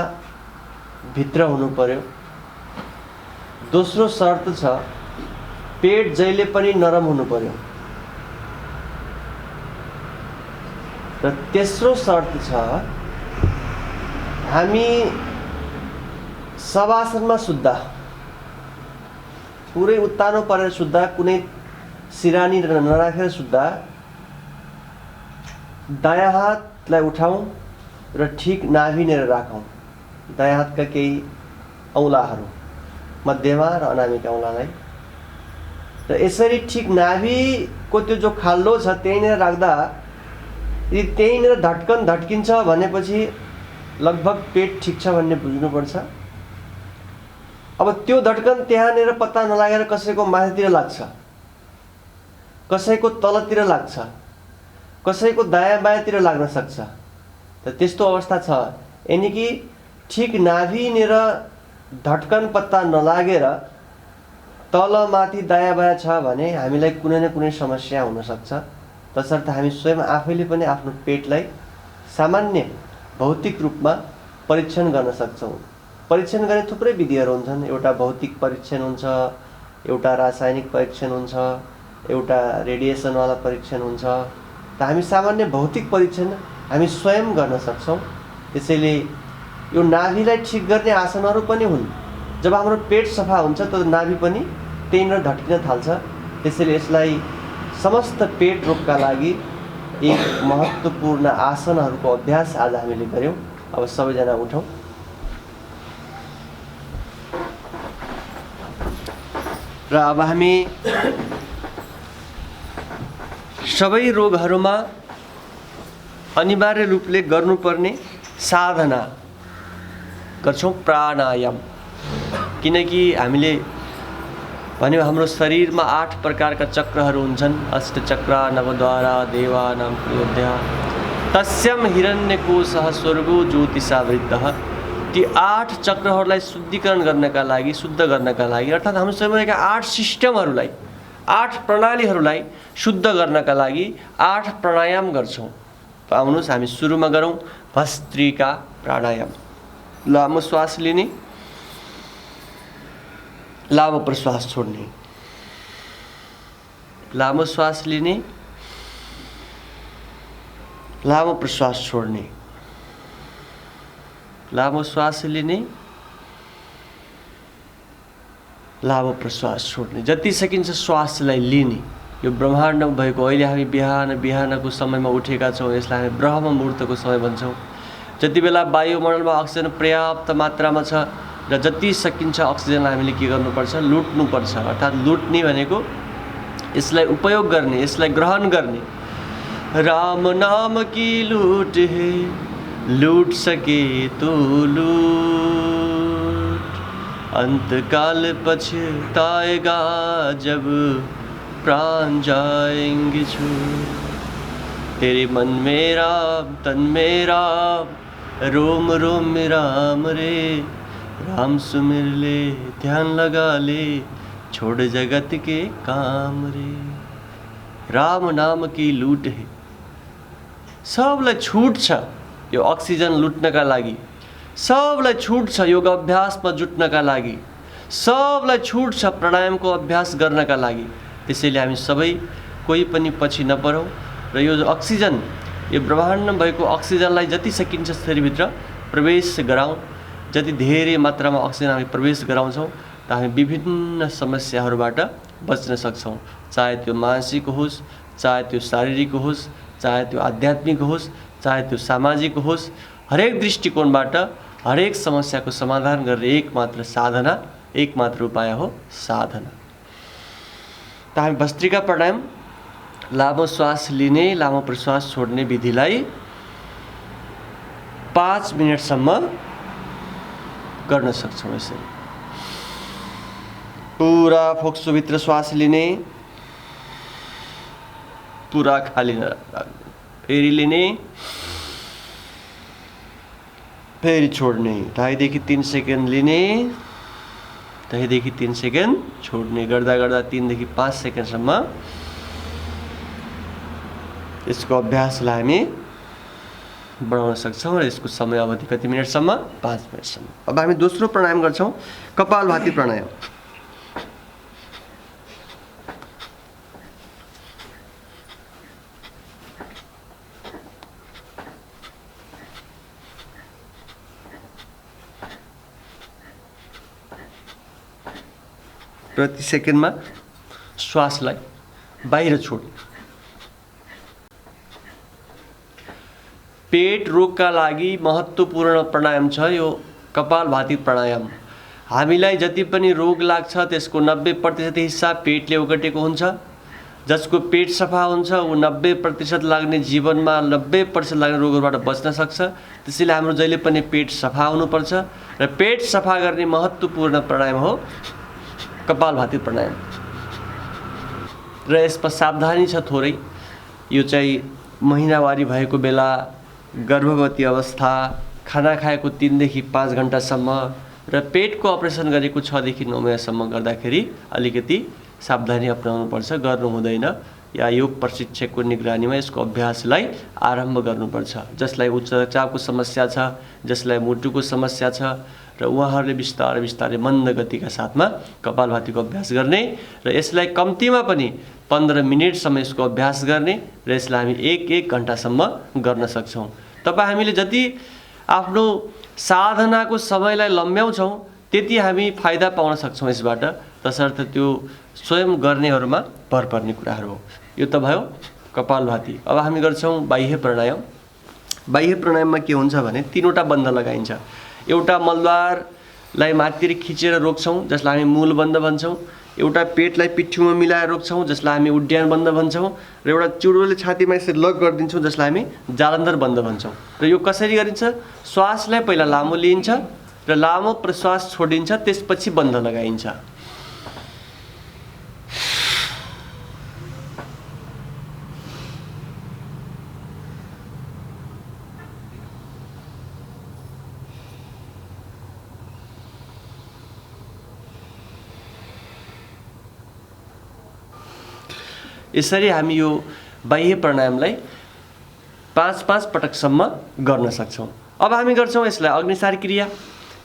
भित्र हुनु पर्यो। दोस्रो शर्त छ, पेट जहिले पनि नरम हुनु पर्यो। र तेस्रो शर्त छ, हामी शवासनमा सुत्दा, पुरै उत्तानो परेर सुत्दा, कुनै सिरानी नराखेर सुत्दा दायाँ हातलाई उठाउँ र ठिक नाभिनेर राखौँ। दायाँ हातका केही औँलाहरू, मध्यमा र अनामिका औँलालाई, र यसरी ठिक नाभिको त्यो जो खाल्डो छ त्यहीँनिर राख्दा यदि त्यहीँनिर धड्कन धड्किन्छ भनेपछि लगभग पेट ठिक छ भन्ने बुझ्नुपर्छ। अब त्यो धड्कन त्यहाँनिर पत्ता नलागेर कसैको माथितिर लाग्छ, कसैको तलतिर लाग्छ, कसैको दायाँ बायाँतिर लाग्न सक्छ। त त्यस्तो अवस्था छ, यानि कि ठिक नाभिनिर धड्कन पत्ता नलागेर तल माथि दायाँ बायाँ छ भने हामीलाई कुनै न कुनै समस्या हुनसक्छ। तसर्थ हामी स्वयं आफैले पनि आफ्नो पेटलाई सामान्य भौतिक रूपमा परीक्षण गर्न सक्छौँ। परीक्षण गर्ने थुप्रै विधिहरू हुन्छन्। एउटा भौतिक परीक्षण हुन्छ, एउटा रासायनिक परीक्षण हुन्छ, एउटा रेडिएसनवाला परीक्षण हुन्छ। त हामी सामान्य भौतिक परीक्षण हामी स्वयं गर्न सक्छौँ। त्यसैले यो नाभिलाई ठिक गर्ने आसनहरू पनि हुन्। जब हाम्रो पेट सफा हुन्छ त नाभि पनि त्यहीँनिर धड्किन थाल्छ। त्यसैले यसलाई समस्त पेट रोगका लागि एक महत्त्वपूर्ण आसनहरूको अभ्यास आज हामीले गऱ्यौँ। अब सबैजना उठौँ। र अब हामी सबै रोगहरूमा अनिवार्य रूपले गर्नुपर्ने साधना गर्छौँ प्राणायाम। किनकि हामीले भन्यो हाम्रो शरीरमा 8 प्रकारका चक्रहरू हुन्छन्। अष्टचक्र नवद्वारा देवानां प्रयोध्या तस्यम हिरण्यकोशः स्वर्गो ज्योतिषावृतः। ती 8 चक्रहरूलाई शुद्धिकरण गर्नका लागि, शुद्ध गर्नका लागि, अर्थात् हाम्रो शरीरमा 8 सिस्टमहरूलाई, 8 प्रणालीहरूलाई शुद्ध गर्नका लागि 8 प्राणायाम गर्छौँ। आउनुहोस् हामी सुरुमा गरौँ भस्त्रिका प्राणायाम। लामो श्वास लिने, लामो प्रश्वास छोड्ने, लामो श्वास लिने, लामो प्रश्वास छोड्ने, लामो श्वास लिने, लामो प्रश्वास छोड्ने। जति सकिन्छ श्वासलाई लिने। यो ब्रह्माण्डमा भएको अहिले हामी बिहानको समयमा उठेका छौँ, यसलाई हामी ब्रह्म मुहूर्तको समय भन्छौँ। जति बेला वायुमण्डलमा अक्सिजन पर्याप्त मात्रामा छ र जति सकिन्छ अक्सिजनलाई हामीले के गर्नुपर्छ, लुट्नुपर्छ। अर्थात् लुट्ने भनेको यसलाई उपयोग गर्ने, यसलाई ग्रहण गर्ने। राम नाम की लूट है, लूट सके तो लूट, अंतकाल पछताएगा जब प्राण जाएंगे छूट। तेरे मन में राम, तन में राम, रोम रोम में राम रे। राम सुमिर ले, ध्यान लगा ले, छोड़ जगत के काम रे। राम नाम की लूट है। सबलाई छुट छ यो अक्सिजन लुट्नका लागि, सबलाई छुट छ योग अभ्यासमा जुट्नका लागि, सबलाई छुट छ प्राणायामको अभ्यास गर्नका लागि। त्यसैले हामी सबै कोही पनि पछि नपरौँ र यो अक्सिजन, यो ब्रह्माण्डमा भएको अक्सिजनलाई जति सकिन्छ शरीरभित्र प्रवेश गराउँ। जति धेरै मात्रामा अक्सिजन हामी प्रवेश गराउँछौँ त हामी विभिन्न समस्याहरूबाट बच्न सक्छौँ। चाहे त्यो मानसिक होस्, चाहे त्यो शारीरिक होस्, चाहे त्यो आध्यात्मिक होस्, चाहे त्यो सामाजिक होस्, हरेक दृष्टिकोणबाट हरेक समस्याको समाधान गर्ने एकमात्र साधना, एकमात्र उपाय हो साधना। त हामी भस्त्रिका प्राणायाम, लामो श्वास लिने, लामो प्रश्वास छोड्ने विधिलाई 5 मिनटसम्म गर्न सक्छौँ। यसरी पुरा फोक्सोभित्र श्वास लिने, पुरा खाली नराख्ने, फेरि लिने, फेरि छोड्ने। 2.5 देखि 3 सेकेन्ड लिने, 2.5 देखि 3 सेकेन्ड छोड्ने। गर्दा गर्दा 3 देखि 5 सेकेन्डसम्म यसको अभ्यासलाई हामी बढाउन सक्छौँ। र यसको समय अवधि कति मिनटसम्म? 5 मिनटसम्म। अब हामी दोस्रो प्राणायाम गर्छौँ कपालभाती प्राणायाम। प्रति सेकेन्डमा श्वासलाई बाहिर छोड्ने। पेट रोगका लागि महत्त्वपूर्ण प्राणायाम छ यो कपालभाती प्राणायाम। हामीलाई जति पनि रोग लाग्छ त्यसको 90% हिस्सा पेटले ओगटेको हुन्छ जसको पेट सफा हुन्छ ऊ 90% लाग्ने जीवनमा 90% लाग्ने रोगहरूबाट बच्न सक्छ। त्यसैले हाम्रो जहिले पनि पेट सफा हुनुपर्छ र पेट सफा गर्ने महत्त्वपूर्ण प्राणायाम हो कपालभाती प्राणायाम। र यसमा सावधानी छ थोरै। यो चाहिँ महिनावारी भएको बेला, गर्भवती अवस्था, खाना खाएको 3 देखि 5 घण्टासम्म र पेटको अपरेसन गरेको 6 देखि 9 महिनासम्म गर्दाखेरि अलिकति सावधानी अपनाउनुपर्छ, गर्नु हुँदैन। या योग प्रशिक्षकको निगरानीमा यसको अभ्यासलाई आरम्भ गर्नुपर्छ। जसलाई उच्च रक्तचापको समस्या छ, जसलाई मुटुको समस्या छ र उहाँहरूले बिस्तारै बिस्तारै मन्द गतिका साथमा कपालभातीको अभ्यास गर्ने र यसलाई कम्तीमा पनि 15 मिनेटसम्म यसको अभ्यास गर्ने र यसलाई हामी 1-1 घण्टासम्म गर्न सक्छौँ। तपाईँ हामीले जति आफ्नो साधनाको समयलाई लम्ब्याउँछौँ त्यति हामी फाइदा पाउन सक्छौँ यसबाट, तसर्थ त्यो स्वयं गर्नेहरूमा भर पर्ने कुराहरू हो। यो त भयो कपालभाती। अब हामी गर्छौँ बाह्य प्राणायाम। बाह्य प्राणायाममा के हुन्छ भने 3वटा बन्ध लगाइन्छ। एउटा मलद्वारलाई माथितिर खिचेर रोक्छौँ जसलाई हामी मूल बन्ध भन्छौँ। एउटा पेटलाई पिठ्युमा मिलाएर रोक्छौँ जसलाई हामी उड्डयन बन्ध भन्छौँ र एउटा चिउरोले छातीमा यसरी लक गरिदिन्छौँ जसलाई हामी जालन्धर बन्ध भन्छौँ। र यो कसरी गरिन्छ? श्वासलाई पहिला लामो लिइन्छ र लामो प्रश्वास छोडिन्छ, त्यसपछि बन्ध लगाइन्छ। यसरी हामी यो बाह्य प्राणायामलाई 5-5 पटकसम्म गर्न सक्छौँ। अब हामी गर्छौँ यसलाई अग्निसार क्रिया।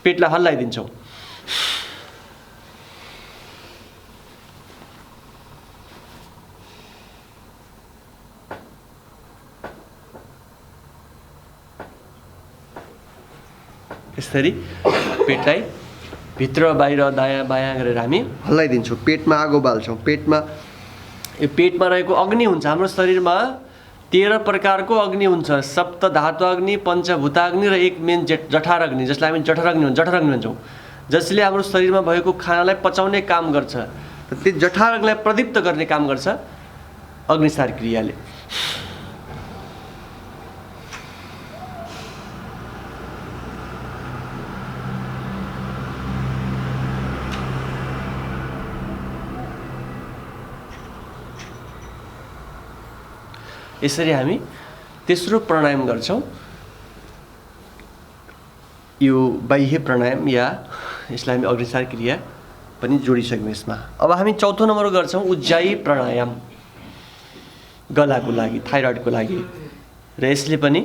पेटलाई हल्लाइदिन्छौँ। यसरी पेटलाई भित्र बाहिर दायाँ बायाँ गरेर हामी हल्लाइदिन्छौँ। पेटमा आगो बाल्छौँ। पेटमा रहेको अग्नि हुन्छ। हाम्रो शरीरमा 13 प्रकारको अग्नि हुन्छ। सप्त धातु अग्नि, पञ्चभूताग्नि र एक मेन जठर अग्नि, जसलाई हामी जठर अग्नि भन्छौँ, जसले हाम्रो शरीरमा भएको खानालाई पचाउने काम गर्छ। त्यो जठर अग्निलाई प्रदीप्त गर्ने काम गर्छ अग्निसार क्रियाले। यसरी हामी तेस्रो प्राणायाम गर्छौँ। यो बाह्य प्राणायाम या यसलाई हामी अग्निसार क्रिया पनि जोडिसक्यौँ यसमा। अब हामी चौथो नम्बर गर्छौँ उज्जायी प्राणायाम, गलाको लागि, थाइरोइडको लागि। र यसले पनि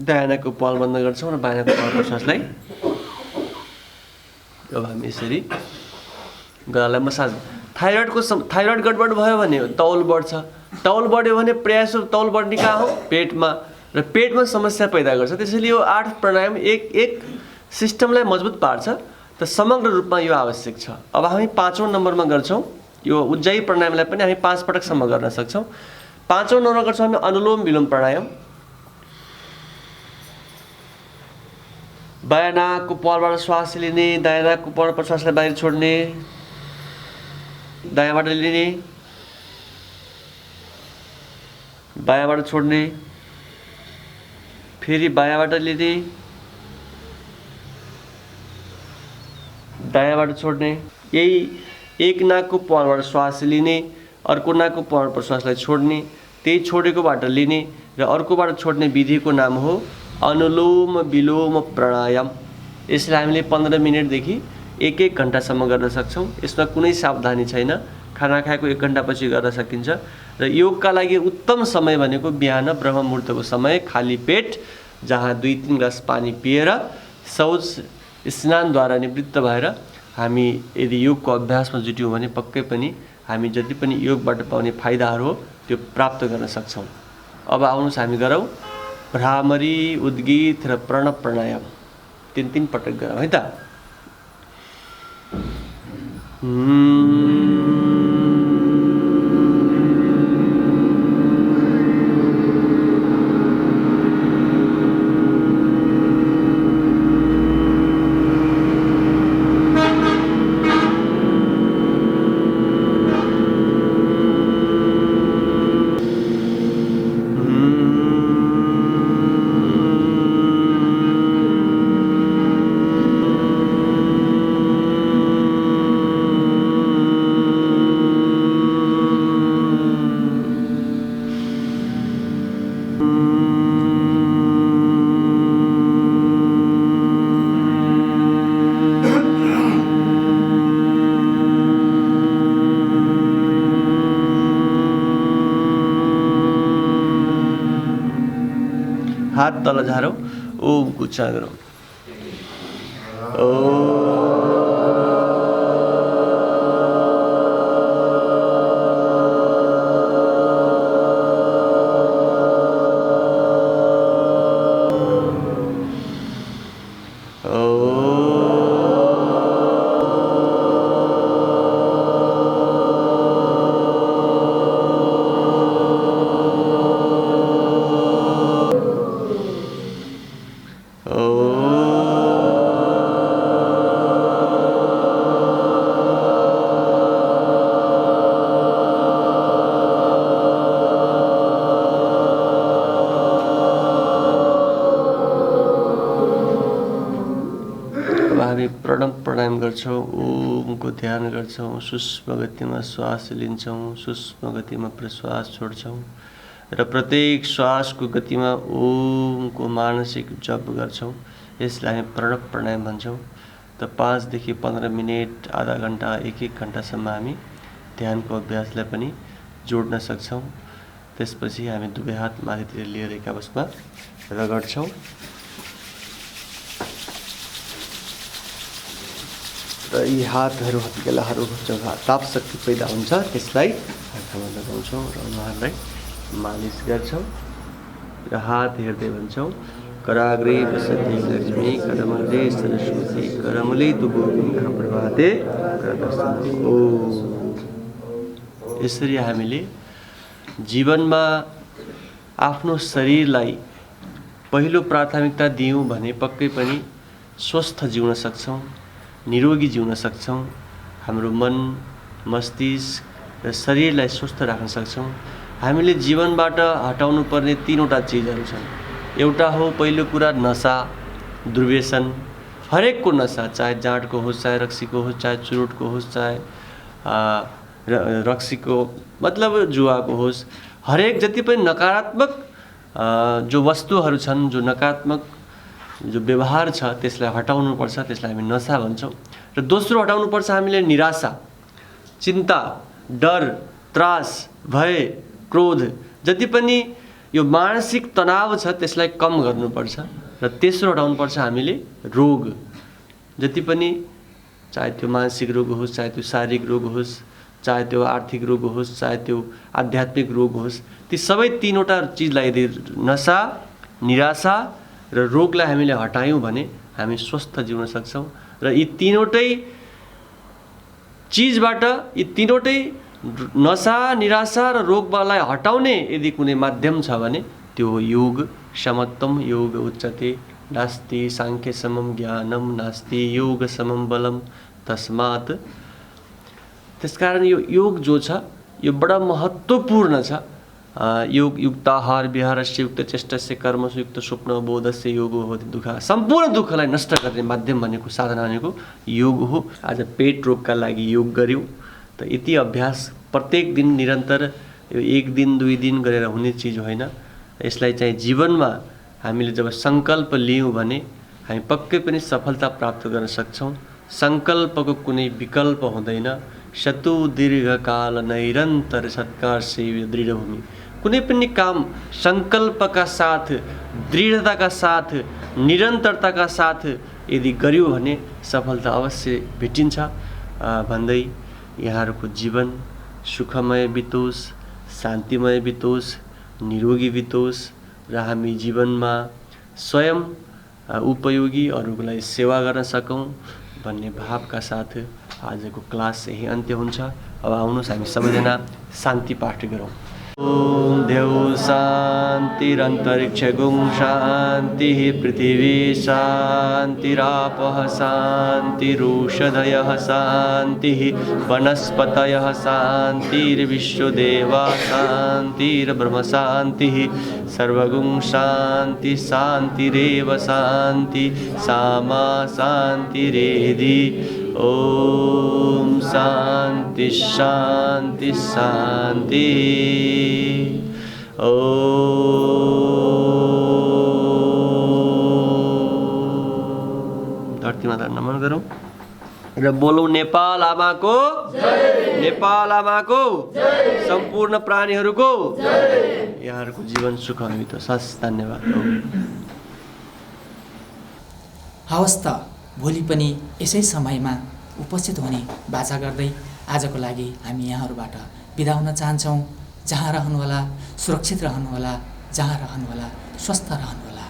दायाँको पाल बन्द गर्छौँ र बायाँको पाल प्रश्वासलाई अब हामी यसरी गलालाई मसाज। थाइरोइड गडबड भयो भने तौल बढ्छ। तौल बढ्यो भने प्रयास तौल बढ्ने कहाँ हो? पेटमा। र पेटमा समस्या पैदा गर्छ। त्यसैले यो 8 प्राणायाम एक सिस्टमलाई मजबुत पार्छ। त समग्र रूपमा यो आवश्यक छ। अब हामी 5औं नम्बरमा गर्छौँ यो उज्जायी प्राणायामलाई पनि हामी 5 पटकसम्म गर्न सक्छौँ। 5औं नम्बरमा गर्छौँ हामी अनुलोम विलोम प्राणायाम। बायाँ नाकको पालबाट श्वास लिने, दायाँ नाकको पाल प्रश्वासलाई बाहिर छोड्ने, दायाँबाट लिने, बायाँबाट छोड्ने, फेरि बायाँबाट लिने, दायाँबाट छोड्ने। यही एक नाकको पालबाट श्वास लिने, अर्को नाकको पालबाट प्रश्वासलाई छोड्ने, त्यही छोडेकोबाट लिने र अर्कोबाट छोड्ने विधिको नाम हो अनुलोम विलोम प्राणायाम। यसलाई हामीले 15 मिनेटदेखि 1-1 घण्टासम्म गर्न सक्छौँ। यसमा कुनै सावधानी छैन। खाना खाएको 1 घण्टापछि गर्न सकिन्छ। र योगका लागि उत्तम समय भनेको बिहान ब्रह्म मुहुर्तको समय, खाली पेट, जहाँ 2-3 ग्लास पानी पिएर शौच स्नानद्वारा निवृत्त भएर हामी यदि योगको अभ्यासमा जुट्यौँ भने पक्कै पनि हामी जति पनि योगबाट पाउने फाइदाहरू हो त्यो प्राप्त गर्न सक्छौँ। अब आउनुहोस् हामी गरौँ भ्रामरी, उद्गीत र प्रणव प्राणायाम। 3 पटक गरौँ है त। हात तल झारौँ, ओमको उच्चारण गरौँ। प्रणव प्राणायाम गर्छौँ, ओमको ध्यान गर्छौँ, सूक्ष्म गतिमा श्वास लिन्छौँ, सूक्ष्म गतिमा प्रश्वास छोड्छौँ र प्रत्येक श्वासको गतिमा ओमको मानसिक जप गर्छौँ। यसलाई हामी प्रणव प्राणायाम भन्छौँ। त 5 देखि 15 मिनट, आधा घन्टा, 1 घन्टासम्म हामी ध्यानको अभ्यासलाई पनि जोड्न सक्छौँ। त्यसपछि हामी दुवै हात माथितिर लिएर एक आपसमा रगड्छौँ। र यी हातहरू हत्केलाहरू जब ताप शक्ति पैदा हुन्छ त्यसलाई हातमा लगाउँछौँ र अनुहारलाई मालिस गर्छौँ र हात हेर्दै भन्छौँ कराग्रे वसति लक्ष्मी करमूले सरस्वती करमूले तुभ्यं प्रभाते करदर्शनम्। यसरी हामीले जीवनमा आफ्नो शरीरलाई पहिलो प्राथमिकता दियौँ भने पक्कै पनि स्वस्थ जिउन सक्छौँ, निरोगी जिउन सक्छौँ। हाम्रो मन, मस्तिष्क र शरीरलाई स्वस्थ राख्न सक्छौँ। हामीले जीवनबाट हटाउनु पर्ने 3वटा चिजहरू छन्। एउटा हो पहिलो कुरा नशा, दुर्व्यसन। हरेकको नशा, चाहे जाँडको होस्, चाहे रक्सीको होस्, चाहे चुरोटको होस्, चाहे रक्सीको मतलब जुवाको होस्, हरेक जति पनि नकारात्मक जो वस्तुहरू छन्, जो नकारात्मक जो व्यवहार छ त्यसलाई हटाउनु पर्छ। त्यसलाई हामी नशा भन्छौँ। र दोस्रो हटाउनु पर्छ हामीले निराशा, चिन्ता, डर, त्रास, भय, क्रोध, जति पनि यो मानसिक तनाव छ त्यसलाई कम गर्नुपर्छ। र तेस्रो हटाउनु पर्छ हामीले रोग, जति पनि चाहे त्यो मानसिक रोग होस्, चाहे त्यो शारीरिक रोग होस्, चाहे त्यो आर्थिक रोग होस्, चाहे त्यो आध्यात्मिक रोग होस्, ती सबै 3वटा चिजलाई यदि नशा, निराशा र रोगलाई हामीले हटायौँ भने हामी स्वस्थ जिउन सक्छौँ। र यी 3वटै चिजबाट, यी 3वटै नशा, निराशा र रोगलाई हटाउने यदि कुनै माध्यम छ भने त्यो हो योग। समत्वम योग उच्यते, नास्ति साङ्ख्य समम ज्ञानम, नास्ति योग समम बलम, तस्मात्। त्यसकारण यो योग जो छ यो बडा महत्त्वपूर्ण छ। योग युक्ताहार विहारस्य युक्त चेष्टस्य कर्मसु युक्त स्वप्न बोधस्य योगो होति दुःख। सम्पूर्ण दुःखलाई नष्ट गर्ने माध्यम भनेको, साधना भनेको योग हो। आज पेट रोगका लागि योग गर्यौँ। त यति अभ्यास प्रत्येक दिन निरन्तर, यो 1 दिन 2 दिन गरेर हुने चिज होइन। यसलाई चाहिँ जीवनमा हामीले जब सङ्कल्प लियौँ भने हामी पक्कै पनि सफलता प्राप्त गर्न सक्छौँ। सङ्कल्पको कुनै विकल्प हुँदैन। शतु दीर्घकाल निरन्तर सत्कार सेव्य दृढभूमि। कुनै पनि काम सङ्कल्पका साथ, दृढताका साथ, निरन्तरताका साथ यदि गर्यो भने सफलता अवश्य भेटिन्छ भन्दै यहाँहरूको जीवन सुखमय बितोस्, शान्तिमय बितोस्, निरोगी बितोस् र हामी जीवनमा स्वयं उपयोगी अरूको लागि सेवा गर्न सकौँ भन्ने भावका साथ आजको क्लास यही अन्त्य हुन्छ। अब आउनुहोस् हामी सबैजना शान्ति पाठ गरौँ। ओम देव शान्तिरन्तरिक्षगुं शान्तिः पृथिवी शान्तिरापः शान्तिरूषधयः शान्तिः वनस्पतयः शान्तिर्विश्वदेवा शान्तिर्ब्रह्म शान्तिः सर्वगुं शान्ति शान्तिरेव शान्ति सामा शान्तिरेधि। ओम शान्ति शान्ति शान्ति। धरती माता नमन गरौँ र बोलौँ नेपाल आमाको जय, नेपाल आमाको जय, सम्पूर्ण प्राणीहरूको जय। यहाँहरूको जीवन सुखमय बितोस्। हस्, धन्यवाद। हवस् त, भोलि पनि यसै समयमा उपस्थित हुने बाचा गर्दै आजको लागि हामी यहाँहरूबाट बिदा हुन चाहन्छौँ। जहाँ रहनुहोला सुरक्षित रहनुहोला, जहाँ रहनुहोला स्वस्थ रहनुहोला।